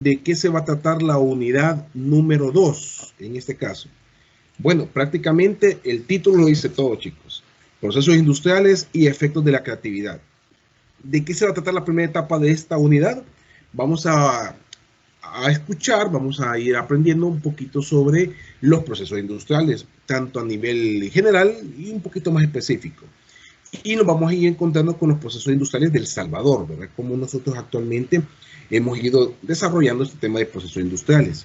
¿De qué se va a tratar la unidad número 2 en este caso? Bueno, prácticamente el título lo dice todo, chicos. Procesos industriales y efectos de la creatividad. ¿De qué se va a tratar la primera etapa de esta unidad? Vamos a escuchar, vamos a ir aprendiendo un poquito sobre los procesos industriales, tanto a nivel general y un poquito más específico. Y nos vamos a ir encontrando con los procesos industriales del Salvador, ¿verdad? Como nosotros actualmente hemos ido desarrollando este tema de procesos industriales.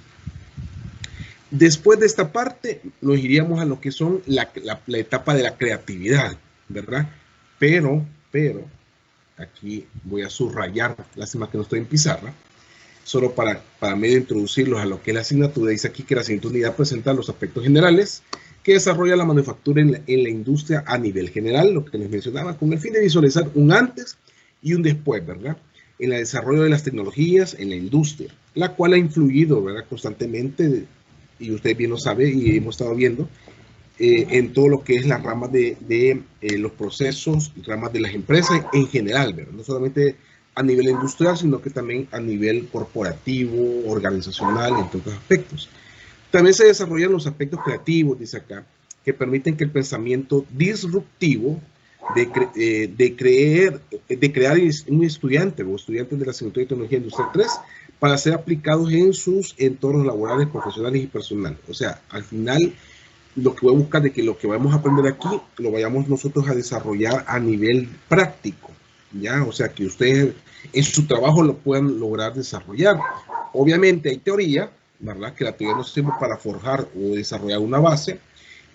Después de esta parte, nos iríamos a lo que son la etapa de la creatividad, ¿verdad? Pero, aquí voy a subrayar, lástima que no estoy en pizarra, solo para medio introducirlos a lo que es la asignatura. Dice aquí que la siguiente unidad presenta los aspectos generales que desarrolla la manufactura en la industria a nivel general, lo que les mencionaba, con el fin de visualizar un antes y un después, ¿verdad? En el desarrollo de las tecnologías en la industria, la cual ha influido, ¿verdad? Constantemente, y usted bien lo sabe y hemos estado viendo, en todo lo que es la rama de los procesos, ramas de las empresas en general, ¿verdad? No solamente a nivel industrial, sino que también a nivel corporativo, organizacional, entre otros aspectos. También se desarrollan los aspectos creativos, dice acá, que permiten que el pensamiento disruptivo de crear un estudiante o estudiantes de la Asignatura de Tecnología Industrial 3 para ser aplicados en sus entornos laborales, profesionales y personales. O sea, al final, lo que voy a buscar de que lo que vamos a aprender aquí lo vayamos nosotros a desarrollar a nivel práctico, ¿ya? O sea, que ustedes en su trabajo lo puedan lograr desarrollar. Obviamente hay teoría, ¿verdad? Que la teoría nos sirve para forjar o desarrollar una base,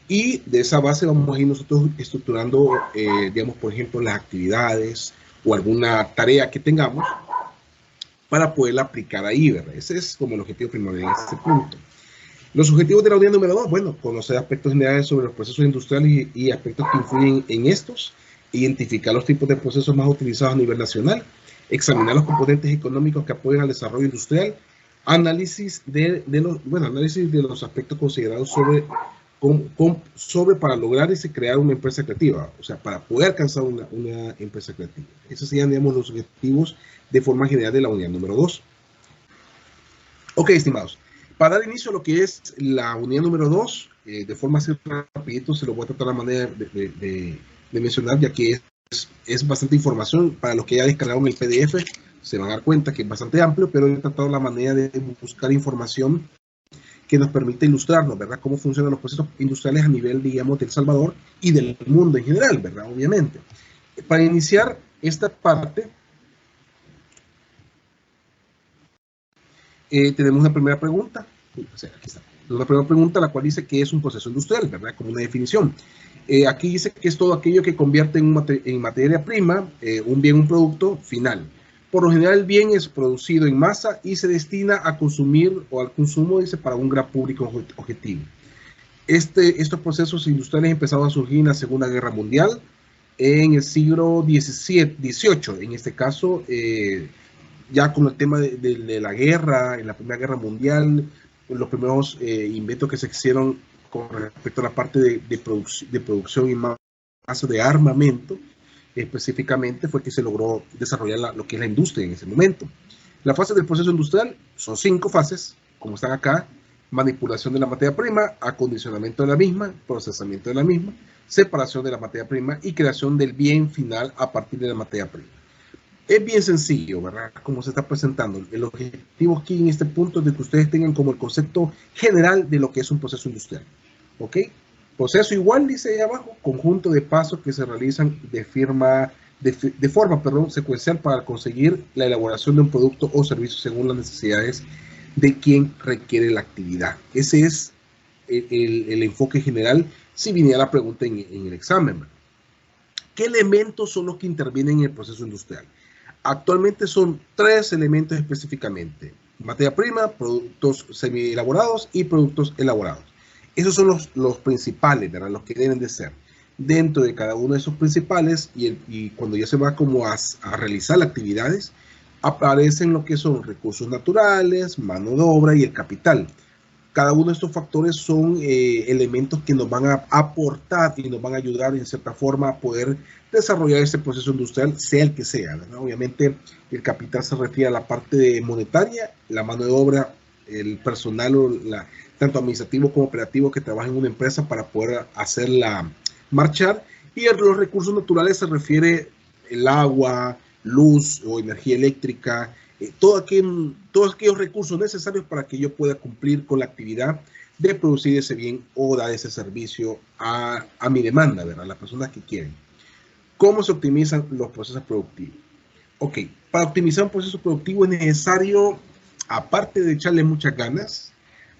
y de esa base vamos a ir nosotros estructurando, digamos, por ejemplo, las actividades o alguna tarea que tengamos para poderla aplicar ahí, ¿verdad? Ese es como el objetivo primordial en este punto. Los objetivos de la unidad número 2, bueno, conocer aspectos generales sobre los procesos industriales y aspectos que influyen en estos, identificar los tipos de procesos más utilizados a nivel nacional, examinar los componentes económicos que apoyan al desarrollo industrial, análisis de los aspectos considerados sobre para lograr crear una empresa creativa, o sea, para poder alcanzar una empresa creativa. Esos serían, digamos, los objetivos de forma general de la unidad número 2. Ok, estimados. Para dar inicio a lo que es la unidad número 2, de forma así rapidito, se lo voy a tratar de manera de mencionar, ya que es bastante información. Para los que ya descargaron el PDF, se van a dar cuenta que es bastante amplio, pero he tratado la manera de buscar información que nos permite ilustrarnos, ¿verdad? Cómo funcionan los procesos industriales a nivel, digamos, de El Salvador y del mundo en general, ¿verdad? Obviamente. Para iniciar esta parte, tenemos una primera pregunta. O sea, aquí está. Una primera pregunta, la cual dice que es un proceso industrial, ¿verdad? Como una definición. Aquí dice que es todo aquello que convierte en materia prima un bien, un producto final. Por lo general, el bien es producido en masa y se destina a consumir o al consumo, dice, para un gran público objetivo. Estos procesos industriales empezaron a surgir en la Segunda Guerra Mundial, en el siglo XVIII, en este caso, ya con el tema de la guerra, en la Primera Guerra Mundial, los primeros inventos que se hicieron con respecto a la parte de producción y masa de armamento, específicamente fue que se logró desarrollar lo que es la industria en ese momento. Las fases del proceso industrial son 5 fases, como están acá: manipulación de la materia prima, acondicionamiento de la misma, procesamiento de la misma, separación de la materia prima y creación del bien final a partir de la materia prima. Es bien sencillo, ¿verdad? Como se está presentando. El objetivo aquí en este punto es de que ustedes tengan como el concepto general de lo que es un proceso industrial. ¿Ok? Proceso igual, dice ahí abajo, conjunto de pasos que se realizan de forma secuencial para conseguir la elaboración de un producto o servicio según las necesidades de quien requiere la actividad. Ese es el enfoque general si viniera la pregunta en el examen. ¿Qué elementos son los que intervienen en el proceso industrial? Actualmente son 3 elementos específicamente: materia prima, productos semi-elaborados y productos elaborados. Esos son los principales, ¿verdad? Los que deben de ser. Dentro de cada uno de esos principales, y cuando ya se va como a realizar las actividades, aparecen lo que son recursos naturales, mano de obra y el capital. Cada uno de estos factores son elementos que nos van a aportar y nos van a ayudar en cierta forma a poder desarrollar este proceso industrial, sea el que sea, ¿verdad? Obviamente el capital se refiere a la parte monetaria, la mano de obra, el personal, tanto administrativo como operativo que trabaja en una empresa para poder hacerla marchar, y los recursos naturales se refiere el agua, luz o energía eléctrica, todos aquellos recursos necesarios para que yo pueda cumplir con la actividad de producir ese bien o dar ese servicio a mi demanda, ¿verdad? Las personas que quieren. ¿Cómo se optimizan los procesos productivos? Ok, para optimizar un proceso productivo es necesario, aparte de echarle muchas ganas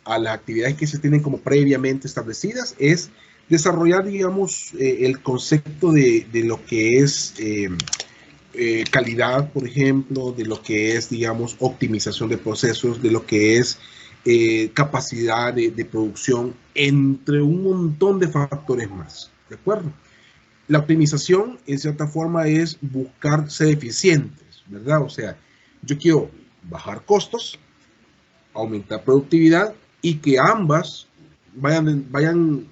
a las actividades que se tienen como previamente establecidas, es desarrollar, digamos, el concepto de lo que es calidad, por ejemplo, de lo que es, digamos, optimización de procesos, de lo que es capacidad de producción, entre un montón de factores más, ¿de acuerdo? La optimización, en cierta forma, es buscar ser eficientes, ¿verdad? O sea, yo quiero bajar costos, aumentar productividad y que ambas vayan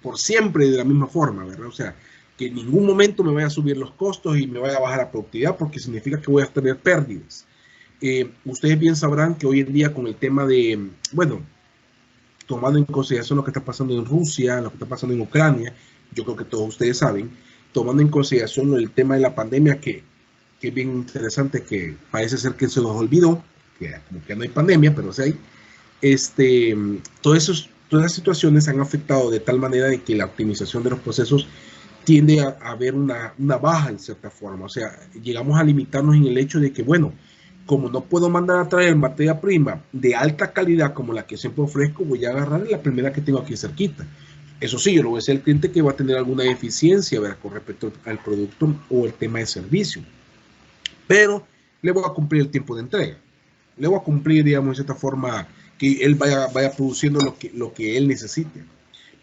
por siempre de la misma forma, ¿verdad? O sea, que en ningún momento me vaya a subir los costos y me vaya a bajar la productividad, porque significa que voy a tener pérdidas. Ustedes bien sabrán que hoy en día con el tema de, bueno, tomando en consideración lo que está pasando en Rusia, lo que está pasando en Ucrania, yo creo que todos ustedes saben, tomando en consideración el tema de la pandemia, que es bien interesante, que parece ser que se nos olvidó, que como que no hay pandemia, pero sí hay, todas esas situaciones han afectado de tal manera de que la optimización de los procesos tiende a haber una baja en cierta forma. O sea, llegamos a limitarnos en el hecho de que, bueno, como no puedo mandar a traer materia prima de alta calidad como la que siempre ofrezco, voy a agarrar la primera que tengo aquí cerquita. Eso sí, yo lo voy a decir al cliente que va a tener alguna deficiencia, ¿verdad?, con respecto al producto o el tema de servicio. Pero le voy a cumplir el tiempo de entrega. Le voy a cumplir, digamos, de cierta forma, que él vaya produciendo lo que él necesite.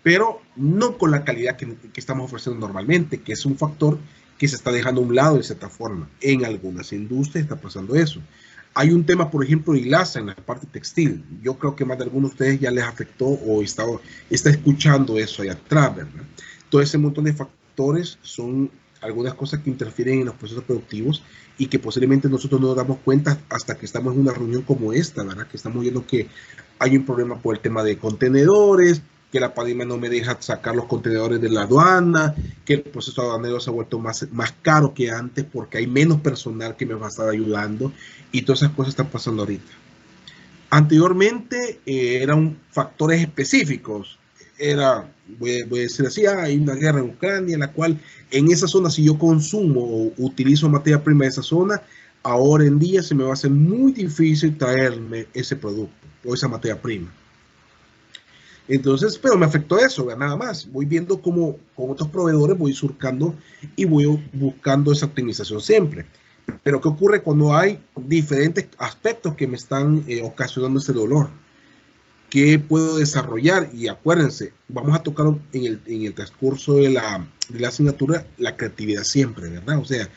Pero no con la calidad que estamos ofreciendo normalmente, que es un factor que se está dejando a un lado de cierta forma. En algunas industrias está pasando eso. Hay un tema, por ejemplo, de hilaza en la parte textil. Yo creo que más de algunos de ustedes ya les afectó o está escuchando eso allá atrás, ¿verdad? Todo ese montón de factores son algunas cosas que interfieren en los procesos productivos y que posiblemente nosotros no nos damos cuenta hasta que estamos en una reunión como esta, ¿verdad? Que estamos viendo que hay un problema por el tema de contenedores, que la pandemia no me deja sacar los contenedores de la aduana, que el proceso aduanero se ha vuelto más caro que antes porque hay menos personal que me va a estar ayudando, y todas esas cosas están pasando ahorita. Anteriormente eran factores específicos. Voy a decir así, hay una guerra en Ucrania, en la cual en esa zona, si yo consumo o utilizo materia prima de esa zona, ahora en día se me va a hacer muy difícil traerme ese producto o esa materia prima. Entonces, pero me afectó eso, nada más. Voy viendo cómo con otros proveedores voy surcando y voy buscando esa optimización siempre. Pero ¿qué ocurre cuando hay diferentes aspectos que me están ocasionando ese dolor? ¿Qué puedo desarrollar? Y acuérdense, vamos a tocar en el transcurso de la asignatura la creatividad siempre, ¿verdad? O sea,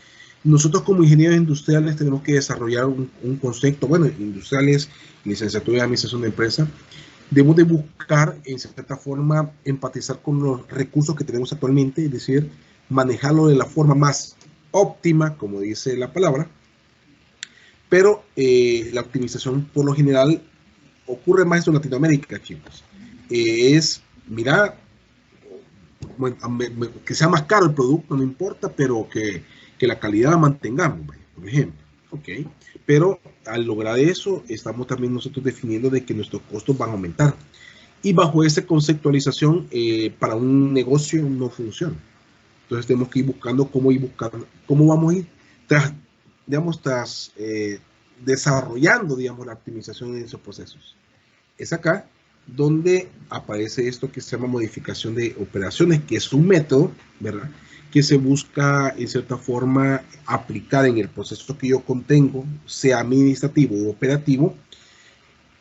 nosotros como ingenieros industriales tenemos que desarrollar un concepto, bueno, industriales, licenciatura de administración de empresa, debemos de buscar, en cierta forma, empatizar con los recursos que tenemos actualmente, es decir, manejarlo de la forma más óptima, como dice la palabra, pero la optimización por lo general ocurre más en Latinoamérica, chicos. Mira, bueno, que sea más caro el producto, no importa, pero que la calidad la mantengamos, por ejemplo. Ok, pero al lograr eso, estamos también nosotros definiendo de que nuestros costos van a aumentar. Y bajo esa conceptualización, para un negocio no funciona. Entonces tenemos que ir buscando cómo vamos a ir desarrollando, digamos, la optimización en esos procesos. Es acá donde aparece esto que se llama modificación de operaciones, que es un método, ¿verdad?, que se busca en cierta forma aplicar en el proceso que yo contengo, sea administrativo o operativo,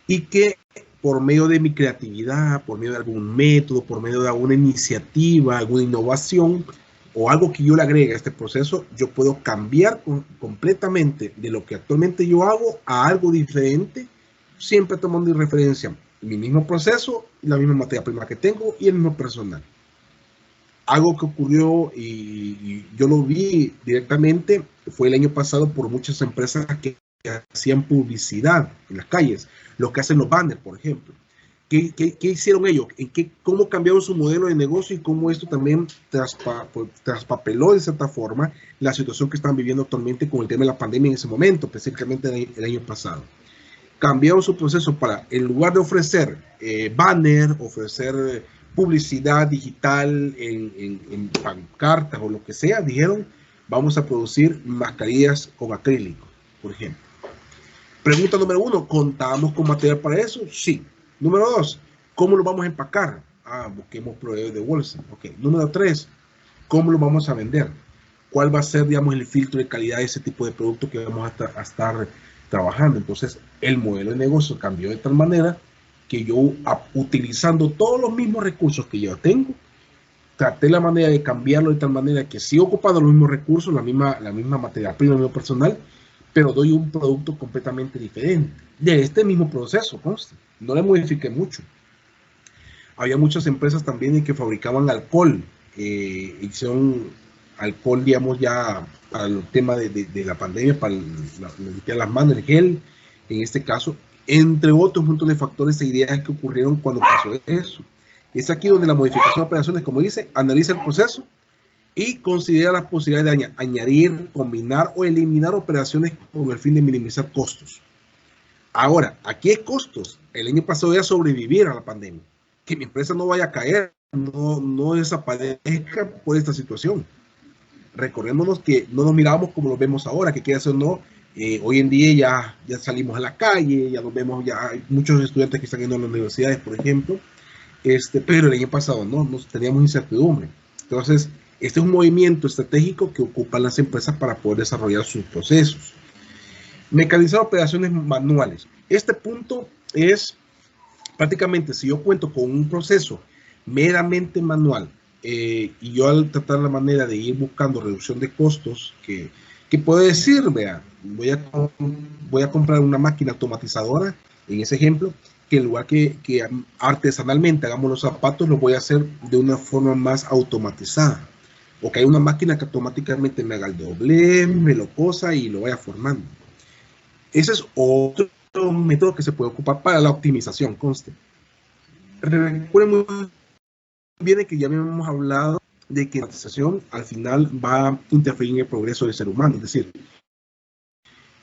y que por medio de mi creatividad, por medio de algún método, por medio de alguna iniciativa, alguna innovación o algo que yo le agregue a este proceso, yo puedo cambiar completamente de lo que actualmente yo hago a algo diferente siempre tomando en referencia mi mismo proceso, la misma materia prima que tengo y el mismo personal. Algo que ocurrió y yo lo vi directamente fue el año pasado por muchas empresas que hacían publicidad en las calles, los que hacen los banners, por ejemplo. ¿Qué hicieron ellos? ¿Cómo cambiaron su modelo de negocio y cómo esto también traspapeló de cierta forma la situación que están viviendo actualmente con el tema de la pandemia en ese momento, específicamente el año pasado? Cambiaron su proceso para, en lugar de ofrecer banner, ofrecer publicidad digital en pancartas o lo que sea, dijeron, vamos a producir mascarillas con acrílico, por ejemplo. Pregunta número 1, ¿contamos con material para eso? Sí. Número 2, ¿cómo lo vamos a empacar? Busquemos proveedores de bolsa. Ok. Número 3, ¿cómo lo vamos a vender? ¿Cuál va a ser, digamos, el filtro de calidad de ese tipo de producto que vamos a estar trabajando? Entonces, el modelo de negocio cambió de tal manera que yo, utilizando todos los mismos recursos que yo tengo, traté la manera de cambiarlo de tal manera que sigo ocupando los mismos recursos, la misma materia prima, el mismo personal, pero doy un producto completamente diferente de este mismo proceso, conste. No le modifiqué mucho. Había muchas empresas también que fabricaban alcohol, hicieron alcohol, digamos, ya para el tema de la pandemia, para limpiar las manos, el gel, en este caso, entre otros montón de factores e ideas que ocurrieron cuando pasó eso. Es aquí donde la modificación de operaciones, como dice, analiza el proceso y considera las posibilidades de añadir, combinar o eliminar operaciones con el fin de minimizar costos. Ahora, aquí hay costos. El año pasado era sobrevivir a la pandemia. Que mi empresa no vaya a caer, no desaparezca por esta situación. Recordémonos que no nos mirábamos como lo vemos ahora, que quiera hacer o no, hoy en día ya salimos a la calle, ya nos vemos, ya hay muchos estudiantes que están yendo a las universidades, por ejemplo, pero el año pasado no, teníamos incertidumbre. Entonces, este es un movimiento estratégico que ocupan las empresas para poder desarrollar sus procesos. Mecanizar operaciones manuales. Este punto es prácticamente, si yo cuento con un proceso meramente manual y yo al tratar la manera de ir buscando reducción de costos, que puede decir, vea, voy a comprar una máquina automatizadora, en ese ejemplo, que en lugar que artesanalmente hagamos los zapatos, lo voy a hacer de una forma más automatizada. O que hay una máquina que automáticamente me haga el doble, me lo cosa y lo vaya formando. Ese es otro método que se puede ocupar para la optimización, conste. Recuerden muy bien que ya habíamos hablado de que la optimización al final va a interferir en el progreso del ser humano. Es decir,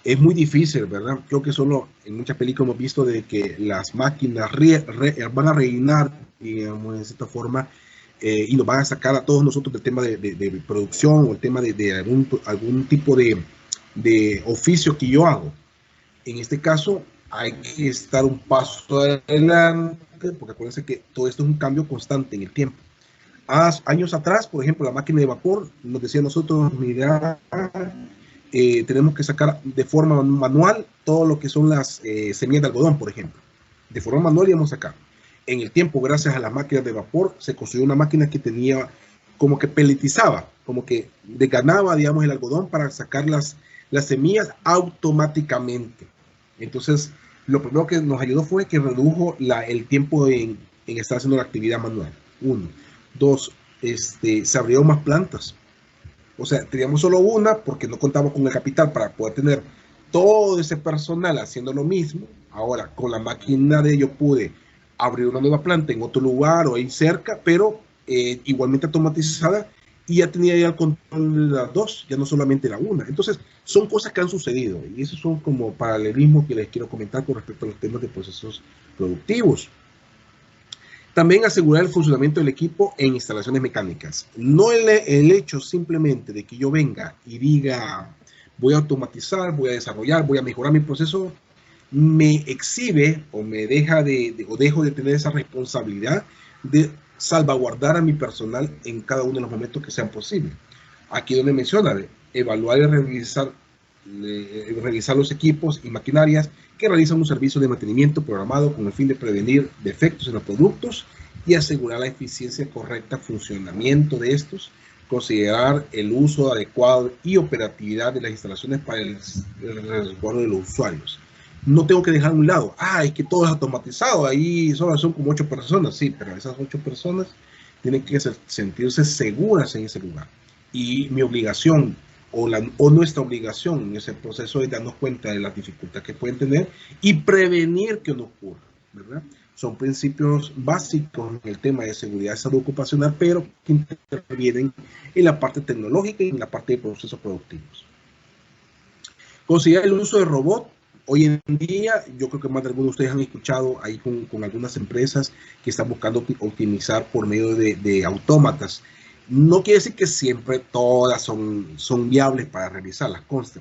es muy difícil, ¿verdad? Creo que solo en muchas películas hemos visto de que las máquinas van a rellenar, digamos, de cierta forma, y nos van a sacar a todos nosotros del tema de producción o el tema de algún tipo de oficio que yo hago. En este caso, hay que estar un paso adelante, porque acuérdense que todo esto es un cambio constante en el tiempo. Años atrás, por ejemplo, la máquina de vapor nos decía a nosotros, mira, tenemos que sacar de forma manual todo lo que son las semillas de algodón, por ejemplo. De forma manual íbamos a sacar. En el tiempo, gracias a las máquinas de vapor, se construyó una máquina que tenía como que peletizaba, como que desganaba, digamos, el algodón para sacar las semillas automáticamente. Entonces, lo primero que nos ayudó fue que redujo el tiempo en estar haciendo la actividad manual. 1. 2, se abrieron más plantas. O sea, teníamos solo una porque no contamos con el capital para poder tener todo ese personal haciendo lo mismo. Ahora, con la máquina de yo pude abrir una nueva planta en otro lugar o ahí cerca, pero igualmente automatizada, y ya tenía ya el control de las dos, ya no solamente la una. Entonces, son cosas que han sucedido, y esos son como paralelismos que les quiero comentar con respecto a los temas de procesos productivos. También asegurar el funcionamiento del equipo en instalaciones mecánicas. No el hecho simplemente de que yo venga y diga, voy a automatizar, voy a desarrollar, voy a mejorar mi proceso, me exhibe o me deja o dejo de tener esa responsabilidad de salvaguardar a mi personal en cada uno de los momentos que sean posibles. Aquí donde menciona evaluar y revisar los equipos y maquinarias que realizan un servicio de mantenimiento programado con el fin de prevenir defectos en los productos y asegurar la eficiencia correcta funcionamiento de estos, considerar el uso adecuado y operatividad de las instalaciones para el resguardo de los usuarios. no tengo que dejar a un lado. Es que todo es automatizado, ahí solo son como 8 personas. Sí, pero esas 8 personas tienen que sentirse seguras en ese lugar. Y mi obligación o nuestra obligación en ese proceso es darnos cuenta de las dificultades que pueden tener y prevenir que no ocurra, ¿verdad? Son principios básicos en el tema de seguridad de salud ocupacional, pero que intervienen en la parte tecnológica y en la parte de procesos productivos. Considera el uso de robots. Hoy en día, yo creo que más de algunos de ustedes han escuchado ahí con algunas empresas que están buscando optimizar por medio de autómatas. No quiere decir que siempre todas son viables para realizarlas, consta.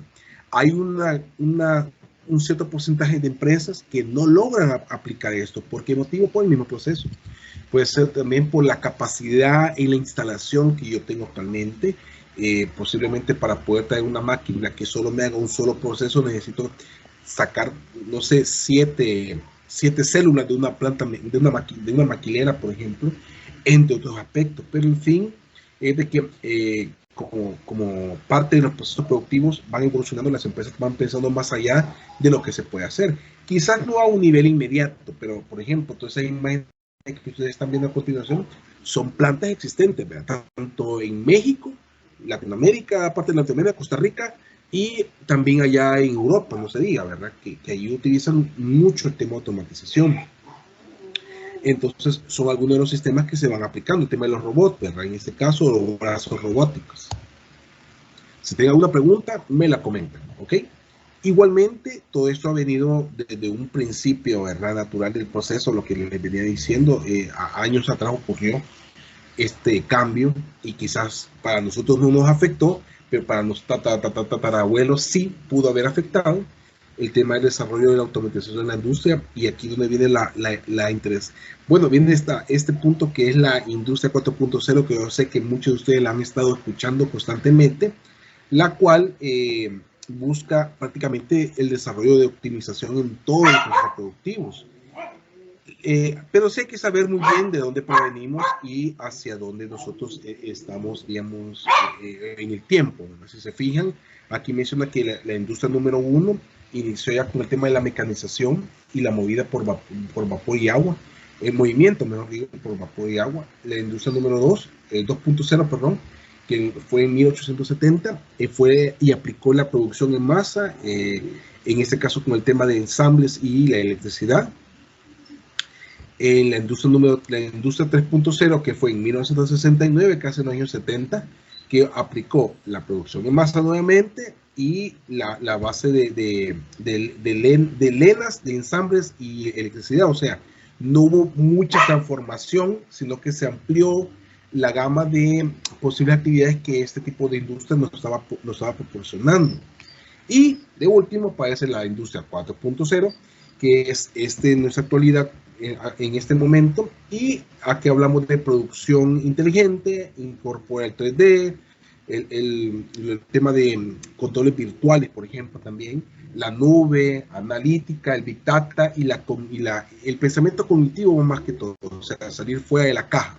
Hay un cierto porcentaje de empresas que no logran aplicar esto. ¿Por qué motivo? Por el mismo proceso. Puede ser también por la capacidad en la instalación que yo tengo actualmente. Posiblemente para poder traer una máquina que solo me haga un solo proceso necesito sacar, no sé, 7 células de una planta, de una maquilera, por ejemplo, entre otros aspectos. Pero en fin, es de que como parte de los procesos productivos van evolucionando, las empresas van pensando más allá de lo que se puede hacer. Quizás no a un nivel inmediato, pero por ejemplo, todas esas imágenes que ustedes están viendo a continuación son plantas existentes, ¿verdad? Tanto en México, Latinoamérica, aparte de Latinoamérica, Costa Rica, y también allá en Europa, no se diga, ¿verdad? Que ahí utilizan mucho el tema de automatización. Entonces, son algunos de los sistemas que se van aplicando. El tema de los robots, ¿verdad? En este caso, los brazos robóticos. Si tienen alguna pregunta, me la comentan, ¿ok? Igualmente, todo esto ha venido desde un principio, ¿verdad? Natural del proceso, lo que les venía diciendo, años atrás ocurrió este cambio y quizás para nosotros no nos afectó, pero para nuestros tatarabuelos sí pudo haber afectado el tema del desarrollo de la automatización en la industria. Y aquí donde viene la interés. Bueno, viene este punto que es la industria 4.0, que yo sé que muchos de ustedes la han estado escuchando constantemente, la cual busca prácticamente el desarrollo de optimización en todos los procesos productivos. Pero sí hay que saber muy bien de dónde provenimos y hacia dónde nosotros estamos, digamos, en el tiempo. Si se fijan, aquí menciona que la industria número 1 inició ya con el tema de la mecanización y la movida por vapor y agua, el movimiento, mejor dicho, por vapor y agua. La industria número 2, 2.0, perdón, que fue en 1870, fue y aplicó la producción en masa, en este caso con el tema de ensambles y la electricidad. En la industria 3.0, que fue en 1969, casi en los años 70, que aplicó la producción en masa nuevamente y la base de lenas, de ensambles y electricidad. O sea, no hubo mucha transformación, sino que se amplió la gama de posibles actividades que este tipo de industria nos estaba proporcionando. Y de último aparece la industria 4.0, que es en nuestra actualidad, en este momento, y aquí hablamos de producción inteligente, incorpora el 3D, el tema de controles virtuales, por ejemplo, también, la nube, analítica, el Big Data y el pensamiento cognitivo más que todo, o sea, salir fuera de la caja,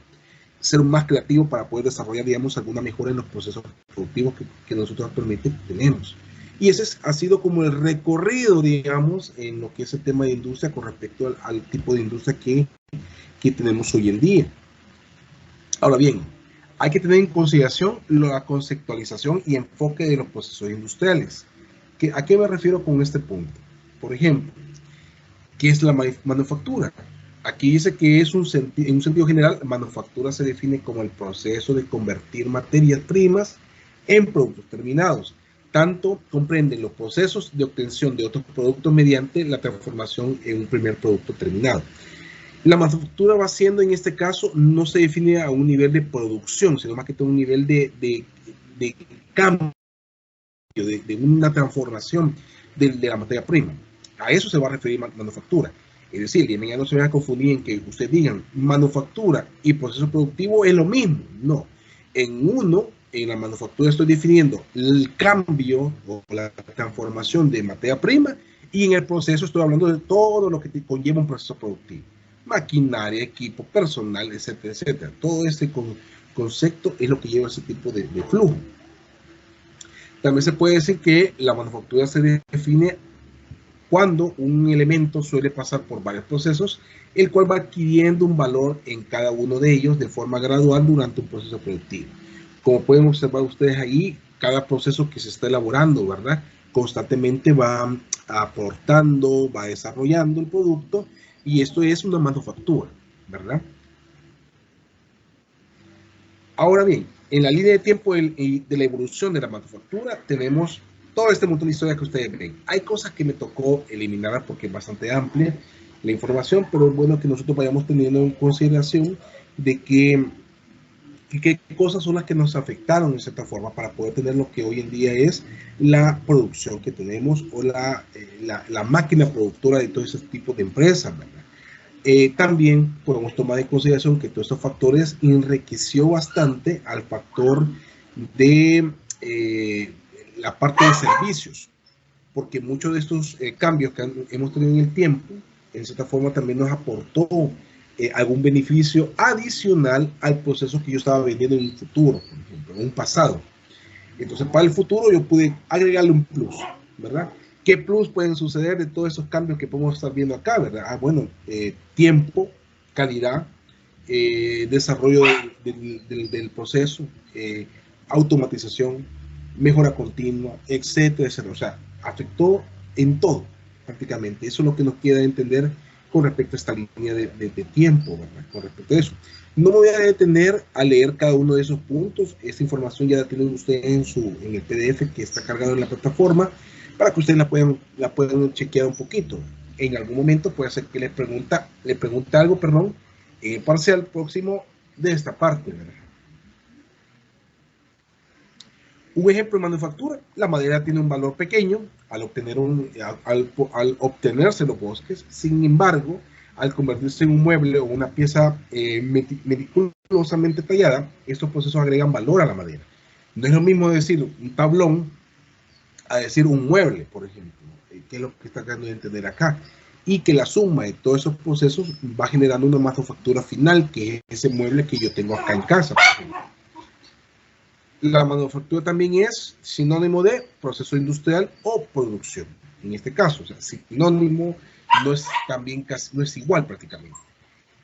ser más creativo para poder desarrollar, digamos, alguna mejora en los procesos productivos que nosotros actualmente tenemos. Y ese ha sido como el recorrido, digamos, en lo que es el tema de industria con respecto al tipo de industria que tenemos hoy en día. Ahora bien, hay que tener en consideración la conceptualización y enfoque de los procesos industriales. ¿A qué me refiero con este punto? Por ejemplo, ¿qué es la manufactura? Aquí dice que en un sentido general, manufactura se define como el proceso de convertir materias primas en productos terminados. Tanto comprenden los procesos de obtención de otros productos mediante la transformación en un primer producto terminado. La manufactura va siendo, en este caso, no se define a un nivel de producción, sino más que todo un nivel de cambio, de una transformación de la materia prima. A eso se va a referir manufactura. Es decir, ya no se van a confundir en que ustedes digan manufactura y proceso productivo es lo mismo. No. En la manufactura estoy definiendo el cambio o la transformación de materia prima, y en el proceso estoy hablando de todo lo que conlleva un proceso productivo. Maquinaria, equipo, personal, etcétera, etcétera. Todo este concepto es lo que lleva ese tipo de flujo. También se puede decir que la manufactura se define cuando un elemento suele pasar por varios procesos, el cual va adquiriendo un valor en cada uno de ellos de forma gradual durante un proceso productivo. Como pueden observar ustedes ahí, cada proceso que se está elaborando, ¿verdad? Constantemente va aportando, va desarrollando el producto, y esto es una manufactura, ¿verdad? Ahora bien, en la línea de tiempo de la evolución de la manufactura tenemos todo este montón de historias que ustedes ven. Hay cosas que me tocó eliminar porque es bastante amplia la información, pero es bueno que nosotros vayamos teniendo en consideración de qué cosas son las que nos afectaron de cierta forma para poder tener lo que hoy en día es la producción que tenemos, o la máquina productora de todo ese tipo de empresas, ¿verdad? También podemos tomar en consideración que todos estos factores enriqueció bastante al factor de la parte de servicios, porque muchos de estos cambios que hemos tenido en el tiempo, en cierta forma también nos aportó algún beneficio adicional al proceso que yo estaba vendiendo en un futuro, por ejemplo, en un pasado. Entonces, para el futuro yo pude agregarle un plus, ¿verdad? ¿Qué plus pueden suceder de todos esos cambios que podemos estar viendo acá, verdad? Bueno, tiempo, calidad, desarrollo del proceso, automatización, mejora continua, etcétera, etcétera. O sea, afectó en todo, prácticamente. Eso es lo que nos queda entender con respecto a esta línea de tiempo, ¿verdad? Con respecto a eso. No me voy a detener a leer cada uno de esos puntos. Esta información ya la tienen ustedes en el PDF que está cargado en la plataforma, para que ustedes la puedan chequear un poquito. En algún momento puede ser que le pregunte algo, perdón, parcial próximo de esta parte, ¿verdad? Un ejemplo de manufactura: la madera tiene un valor pequeño al obtenerse los bosques. Sin embargo, al convertirse en un mueble o una pieza meticulosamente tallada, estos procesos agregan valor a la madera. No es lo mismo decir un tablón a decir un mueble, por ejemplo, que es lo que está tratando de entender acá, y que la suma de todos esos procesos va generando una manufactura final, que es ese mueble que yo tengo acá en casa, por ejemplo. La manufactura también es sinónimo de proceso industrial o producción. En este caso, o sea, sinónimo no es igual prácticamente.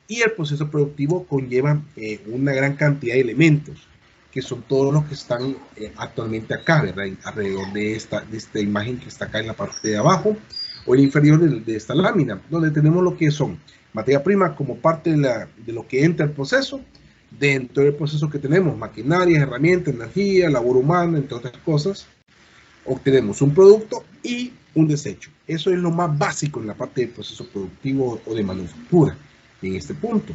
Y el proceso productivo conlleva una gran cantidad de elementos, que son todos los que están actualmente acá, ¿verdad? Alrededor de esta imagen que está acá en la parte de abajo o el inferior de esta lámina, donde tenemos lo que son materia prima como parte de lo que entra al proceso. Dentro del proceso que tenemos maquinaria, herramientas, energía, labor humana, entre otras cosas, obtenemos un producto y un desecho. Eso es lo más básico en la parte del proceso productivo o de manufactura en este punto.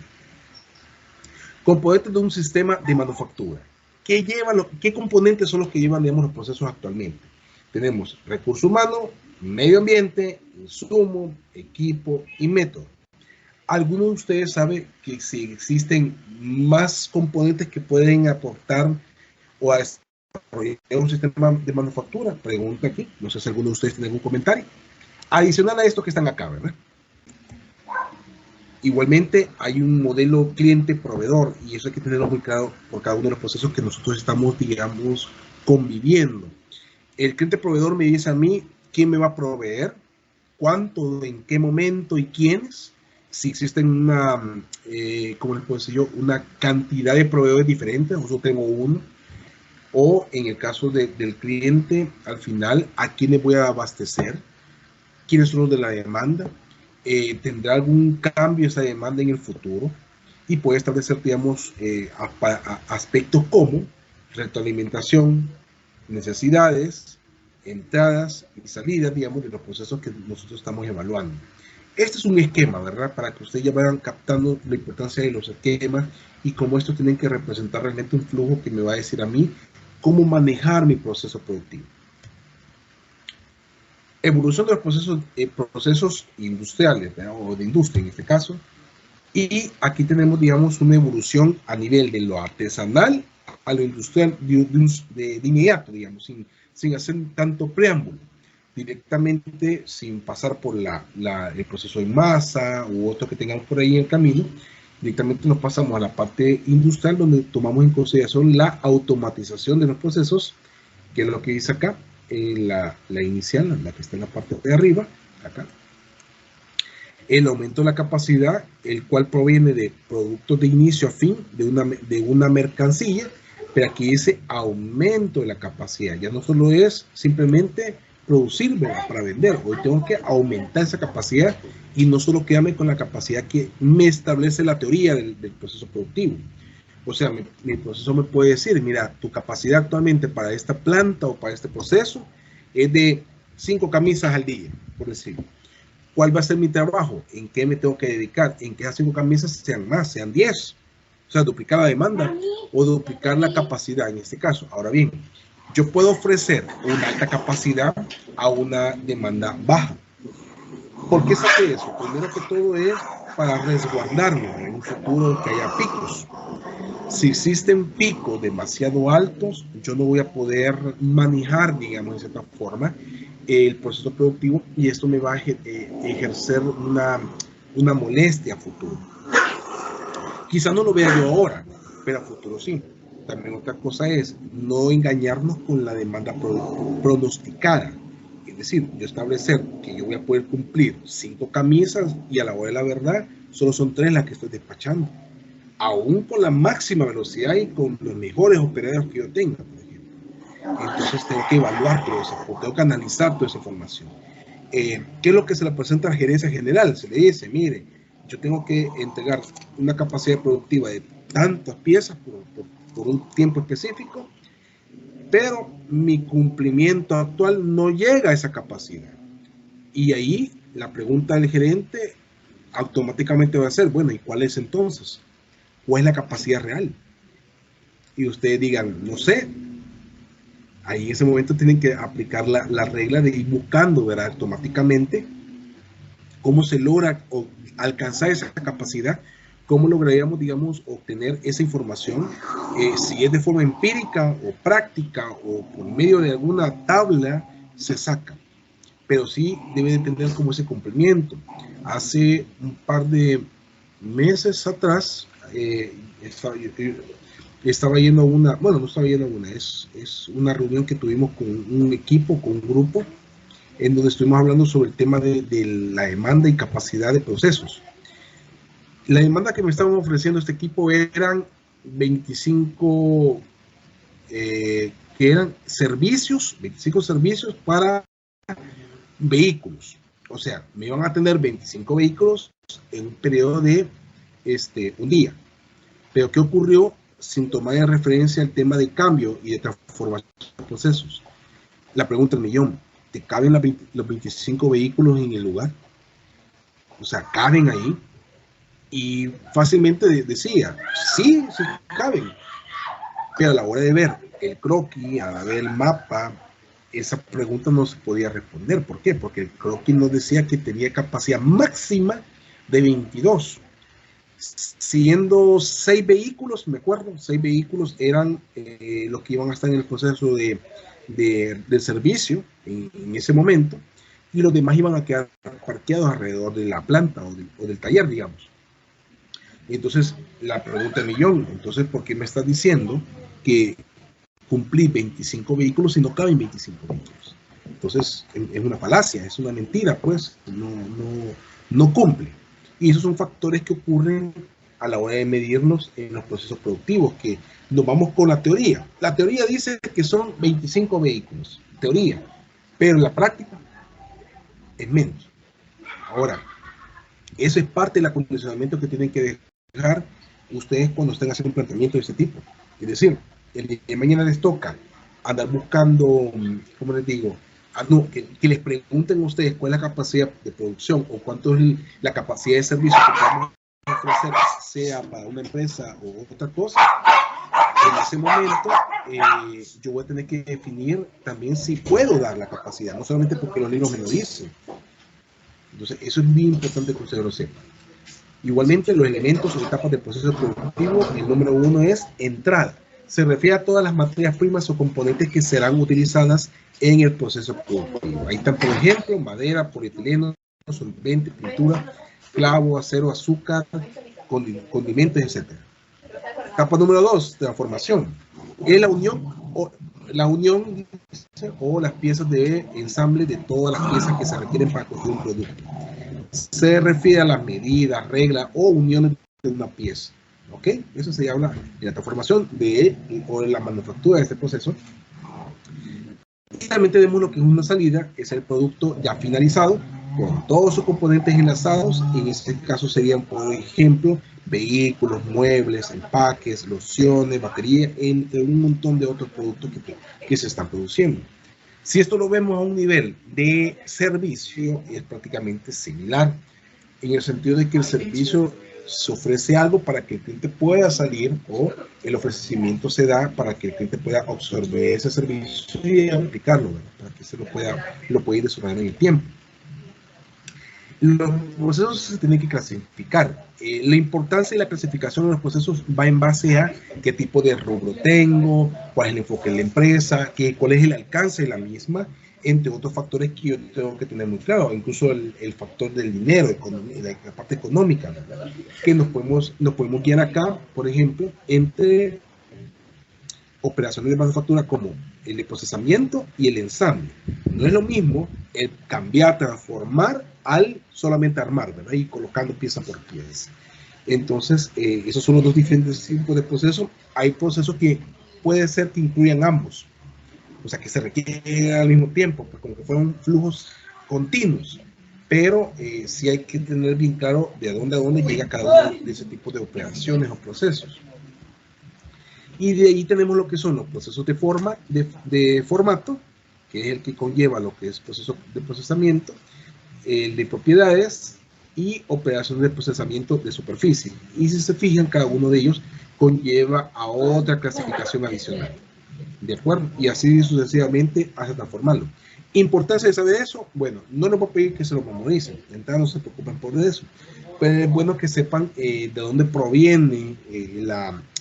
Componentes de un sistema de manufactura. ¿Qué componentes son los que llevan, digamos, los procesos actualmente? Tenemos recurso humano, medio ambiente, insumo, equipo y método. ¿Alguno de ustedes sabe que si existen más componentes que pueden aportar o a desarrollar un sistema de manufactura? Pregunta aquí. No sé si alguno de ustedes tiene algún comentario. Adicional a esto que están acá, ¿verdad? Igualmente hay un modelo cliente-proveedor, y eso hay que tenerlo muy claro por cada uno de los procesos que nosotros estamos, digamos, conviviendo. El cliente-proveedor me dice a mí quién me va a proveer, cuánto, en qué momento y quiénes. Si existen ¿cómo les puedo decir yo? Una cantidad de proveedores diferentes, o yo tengo uno. O en el caso del cliente, al final, ¿a quién le voy a abastecer? ¿Quiénes son los de la demanda? ¿Tendrá algún cambio esa demanda en el futuro? Y puede establecer, digamos, aspectos como retroalimentación, necesidades, entradas y salidas, digamos, de los procesos que nosotros estamos evaluando. Este es un esquema, ¿verdad? Para que ustedes ya vayan captando la importancia de los esquemas y cómo estos tienen que representar realmente un flujo que me va a decir a mí cómo manejar mi proceso productivo. Evolución de los procesos industriales, ¿verdad? O de industria en este caso. Y aquí tenemos, digamos, una evolución a nivel de lo artesanal a lo industrial de inmediato, digamos, sin hacer tanto preámbulo. Directamente, sin pasar por el proceso en masa u otro que tengamos por ahí en el camino, directamente nos pasamos a la parte industrial, donde tomamos en consideración la automatización de los procesos, que es lo que dice acá, la inicial, la que está en la parte de arriba, acá. El aumento de la capacidad, el cual proviene de productos de inicio a fin de una mercancía, pero aquí dice aumento de la capacidad. Ya no solo es simplemente producir, ¿verdad?, para vender. Hoy tengo que aumentar esa capacidad y no solo quedarme con la capacidad que me establece la teoría del proceso productivo. O sea, mi proceso me puede decir, mira, tu capacidad actualmente para esta planta o para este proceso es de 5 camisas al día, por decirlo. ¿Cuál va a ser mi trabajo? ¿En qué me tengo que dedicar? En que esas 5 camisas sean más, sean 10. O sea, duplicar la demanda o duplicar la capacidad en este caso. Ahora bien, yo puedo ofrecer una alta capacidad a una demanda baja. ¿Por qué saqué eso? Primero que todo es para resguardarme en un futuro que haya picos. Si existen picos demasiado altos, yo no voy a poder manejar, digamos, de cierta forma, el proceso productivo y esto me va a ejercer una molestia a futuro. Quizá no lo vea yo ahora, pero a futuro sí. También otra cosa es no engañarnos con la demanda pronosticada. Es decir, yo establecer que yo voy a poder cumplir 5 camisas y a la hora de la verdad solo son 3 las que estoy despachando. Aún con la máxima velocidad y con los mejores operarios que yo tenga, por ejemplo. Entonces tengo que evaluar todo eso, tengo que analizar toda esa información. ¿Qué es lo que se le presenta a la gerencia general? Se le dice, mire, yo tengo que entregar una capacidad productiva de tantas piezas por un tiempo específico, pero mi cumplimiento actual no llega a esa capacidad. Y ahí la pregunta del gerente automáticamente va a ser, bueno, ¿y cuál es entonces? ¿Cuál es la capacidad real? Y ustedes digan, no sé. Ahí en ese momento tienen que aplicar la regla de ir buscando, ¿verdad?, automáticamente cómo se logra alcanzar esa capacidad, cómo lograríamos, digamos, obtener esa información, si es de forma empírica o práctica o por medio de alguna tabla, se saca. Pero sí debe de tener como ese cumplimiento. Hace un par de meses atrás, estaba yendo a una, bueno, no estaba yendo a una, es una reunión que tuvimos con un equipo, con un grupo, en donde estuvimos hablando sobre el tema de la demanda y capacidad de procesos. La demanda que me estaban ofreciendo este equipo eran 25, que eran servicios, 25 servicios para vehículos. O sea, me iban a tener 25 vehículos en un periodo de un día. Pero ¿qué ocurrió sin tomar en referencia el tema de cambio y de transformación de procesos? La pregunta del millón, ¿te caben los 25 vehículos en el lugar? O sea, ¿caben ahí? Y fácilmente decía, sí, sí caben. Pero a la hora de ver el croquis, a la ver el mapa, esa pregunta no se podía responder. ¿Por qué? Porque el croquis nos decía que tenía capacidad máxima de 22. Siendo 6 vehículos, me acuerdo, 6 vehículos eran los que iban a estar en el proceso del servicio en ese momento, y los demás iban a quedar parqueados alrededor de la planta o del taller, digamos. Entonces, la pregunta del millón, entonces, ¿por qué me estás diciendo que cumplí 25 vehículos y no caben 25 vehículos? Entonces, es una falacia, es una mentira, pues, no cumple. Y esos son factores que ocurren a la hora de medirnos en los procesos productivos, que nos vamos con la teoría. La teoría dice que son 25 vehículos, teoría, pero en la práctica es menos. Ahora, eso es parte del acondicionamiento que tienen que dejar ustedes cuando estén haciendo un planteamiento de este tipo. Es decir, el día de mañana les toca andar buscando, ¿cómo les digo? Que les pregunten a ustedes cuál es la capacidad de producción o cuánto es la capacidad de servicio que vamos a ofrecer, sea para una empresa o otra cosa. En ese momento yo voy a tener que definir también si puedo dar la capacidad, no solamente porque los libros me lo dicen. Entonces eso es muy importante que ustedes lo sepan. Igualmente, los elementos o etapas del proceso productivo, el número 1 es entrada. Se refiere a todas las materias primas o componentes que serán utilizadas en el proceso productivo. Ahí están, por ejemplo, madera, polietileno, solvente, pintura, clavo, acero, azúcar, condimentos, etc. Etapa número 2, transformación. Es la unión la unión o las piezas de ensamble de todas las piezas que se requieren para construir un producto. Se refiere a las medidas, reglas o uniones de una pieza. ¿Ok? Eso se habla de la transformación o de la manufactura de este proceso. Y también tenemos lo que es una salida, es el producto ya finalizado, con todos sus componentes enlazados. En este caso serían, por ejemplo, vehículos, muebles, empaques, lociones, baterías, entre un montón de otros productos que se están produciendo. Si esto lo vemos a un nivel de servicio, es prácticamente similar, en el sentido de que el servicio se ofrece algo para que el cliente pueda salir, o el ofrecimiento se da para que el cliente pueda absorber ese servicio y aplicarlo, ¿verdad? Para que se lo pueda ir desarrollando en el tiempo. Los procesos se tienen que clasificar. La importancia de la clasificación de los procesos va en base a qué tipo de rubro tengo, cuál es el enfoque de la empresa, cuál es el alcance de la misma, entre otros factores que yo tengo que tener muy claro, incluso el factor del dinero, la parte económica, ¿verdad? Que nos podemos guiar acá, por ejemplo, entre operaciones de manufactura como el de procesamiento y el ensamble. No es lo mismo el cambiar, transformar, al solamente armar, ¿verdad? Y colocando pieza por pieza. Entonces, esos son los dos diferentes tipos de procesos. Hay procesos que puede ser que incluyan ambos, o sea, que se requieren al mismo tiempo, pues como que fueron flujos continuos, pero sí hay que tener bien claro de dónde a dónde llega cada uno de ese tipo de operaciones o procesos. Y de ahí tenemos lo que son los procesos de formato, que es el que conlleva lo que es proceso de procesamiento, el de propiedades y operaciones de procesamiento de superficie. Y si se fijan, cada uno de ellos conlleva a otra clasificación adicional. ¿De acuerdo? Y así sucesivamente hasta transformarlo. ¿Importancia de saber eso? Bueno, no les voy a pedir que se lo memoricen, entonces no se preocupen por eso. Pero es bueno que sepan de dónde proviene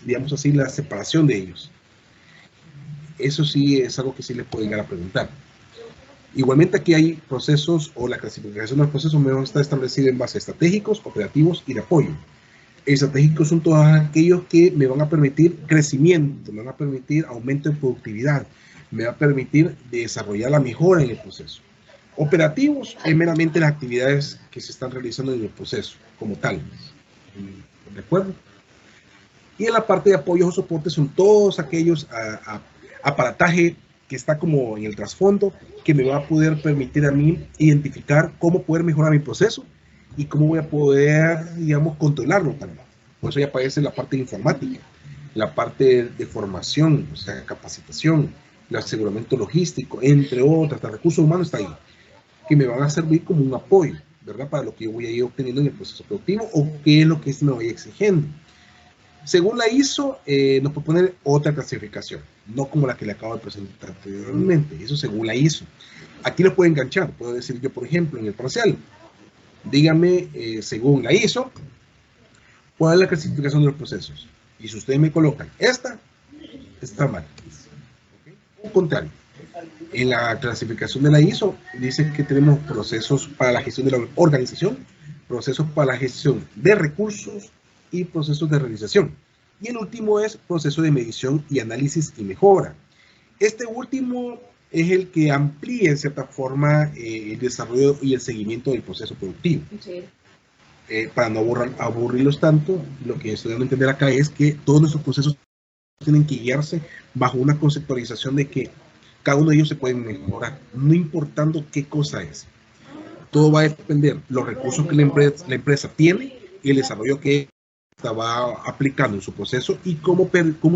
digamos así, la separación de ellos. Eso sí es algo que sí les puedo llegar a preguntar. Igualmente aquí hay procesos, o la clasificación de los procesos me está establecida en base a estratégicos, operativos y de apoyo. Estratégicos son todos aquellos que me van a permitir crecimiento, me van a permitir aumento de productividad, me va a permitir desarrollar la mejora en el proceso. Operativos es meramente las actividades que se están realizando en el proceso como tal. ¿De acuerdo? Y en la parte de apoyos o soportes son todos aquellos aparataje que está como en el trasfondo, que me va a poder permitir a mí identificar cómo poder mejorar mi proceso y cómo voy a poder, digamos, controlarlo también. Por eso ya aparece la parte de informática, la parte de formación, o sea, capacitación, el aseguramiento logístico, entre otras, el recurso humano está ahí, que me van a servir como un apoyo, ¿verdad? Para lo que yo voy a ir obteniendo en el proceso productivo o qué es lo que este me vaya exigiendo. Según la ISO, nos propone otra clasificación, no como la que le acabo de presentar anteriormente, eso según la ISO. Aquí lo puedo enganchar, puedo decir yo, por ejemplo, en el parcial, dígame, según la ISO, cuál es la clasificación de los procesos. Y si ustedes me colocan esta, está mal. ¿Okay? Al contrario, en la clasificación de la ISO dice que tenemos procesos para la gestión de la organización, procesos para la gestión de recursos y procesos de realización. Y el último es proceso de medición y análisis y mejora. Este último es el que amplía en cierta forma el desarrollo y el seguimiento del proceso productivo. Sí. Para no aburrirlos tanto, lo que estoy dando a entender acá es que todos nuestros procesos tienen que guiarse bajo una conceptualización de que cada uno de ellos se puede mejorar, no importando qué cosa es. Todo va a depender de los recursos que la empresa tiene y el desarrollo que va aplicando en su proceso y cómo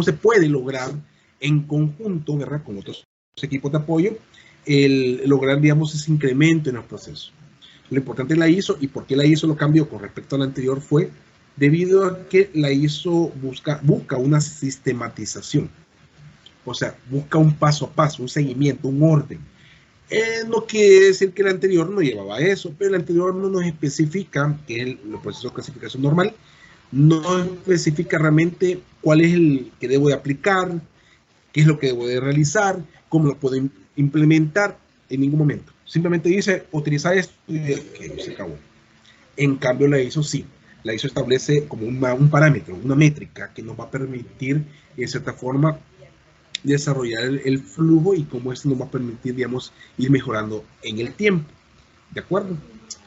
se puede lograr en conjunto, ¿verdad?, con otros equipos de apoyo, lograr, digamos, ese incremento en el proceso. Lo importante es la ISO, y por qué la ISO lo cambió con respecto a la anterior fue debido a que la ISO busca una sistematización, o sea, busca un paso a paso, un seguimiento, un orden. No quiere decir que el anterior no llevaba eso, pero el anterior no nos especifica, que es el proceso de clasificación normal, no especifica realmente cuál es el que debo de aplicar, qué es lo que debo de realizar, cómo lo puedo implementar en ningún momento. Simplemente dice, utiliza esto y se acabó. En cambio, la ISO sí. La ISO establece como un parámetro, una métrica que nos va a permitir, en cierta forma, desarrollar el flujo y cómo esto nos va a permitir, digamos, ir mejorando en el tiempo. ¿De acuerdo?